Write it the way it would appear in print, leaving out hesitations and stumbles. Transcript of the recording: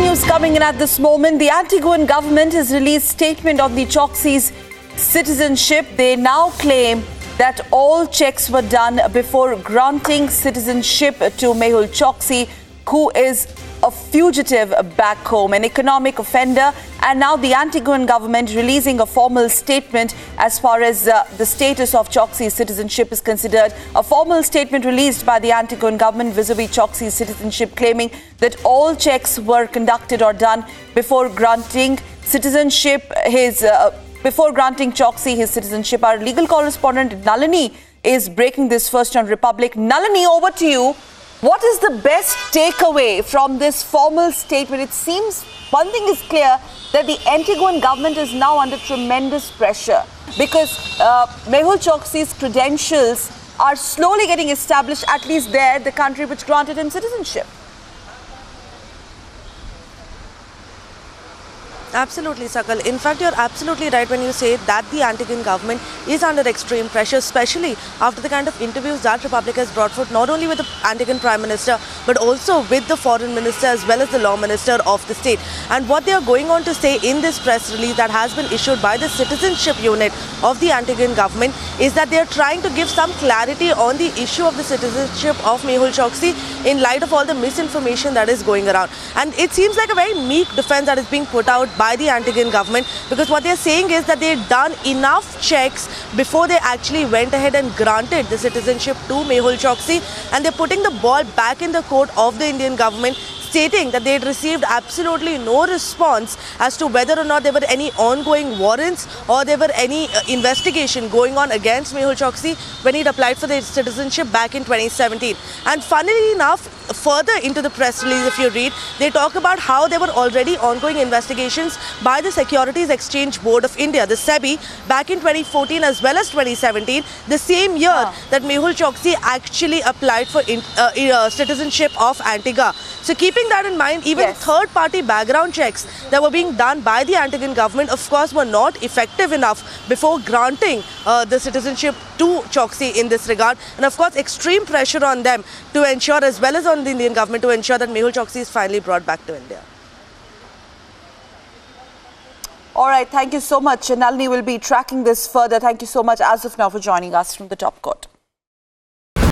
news coming in at this moment. The Antiguan government has released a statement on the Choksi's citizenship. They now claim that all checks were done before granting citizenship to Mehul Choksi, who is a fugitive back home, an economic offender. And now the Antiguan government releasing a formal statement as far as the status of Choksi's citizenship is considered. A formal statement released by the Antiguan government vis-a-vis Choksi's citizenship, claiming that all checks were conducted or done before granting citizenship before granting Choksi his citizenship. Our legal correspondent Nalini is breaking this first on Republic. Nalini, over to you. What is the best takeaway from this formal statement? It seems one thing is clear, that the Antiguan government is now under tremendous pressure because Mehul Choksi's credentials are slowly getting established, at least there, the country which granted him citizenship. Absolutely, Sakal. In fact, you're absolutely right when you say that the Antiguan government is under extreme pressure, especially after the kind of interviews that Republic has brought forth, not only with the Antiguan Prime Minister, but also with the Foreign Minister as well as the Law Minister of the state. And what they are going on to say in this press release that has been issued by the Citizenship Unit of the Antiguan government is that they are trying to give some clarity on the issue of the citizenship of Mehul Choksi in light of all the misinformation that is going around. And it seems like a very meek defense that is being put out by the Antiguan government, because what they are saying is that they had done enough checks before they actually went ahead and granted the citizenship to Mehul Choksi, and they're putting the ball back in the court of the Indian government, stating that they had received absolutely no response as to whether or not there were any ongoing warrants or there were any investigation going on against Mehul Choksi when he'd applied for the citizenship back in 2017. And funnily enough, further into the press release, if you read, they talk about how there were already ongoing investigations by the Securities Exchange Board of India, the SEBI, back in 2014 as well as 2017, the same year that Mehul Choksi actually applied for citizenship of Antigua. So keeping that in mind, even third-party background checks that were being done by the Antiguan government, of course, were not effective enough before granting the citizenship to Choksi in this regard. And of course, extreme pressure on them to ensure, as well as on the Indian government, to ensure that Mehul Choksi is finally brought back to India. All right, thank you so much. Nalini will be tracking this further. Thank you so much as of now for joining us from the top court.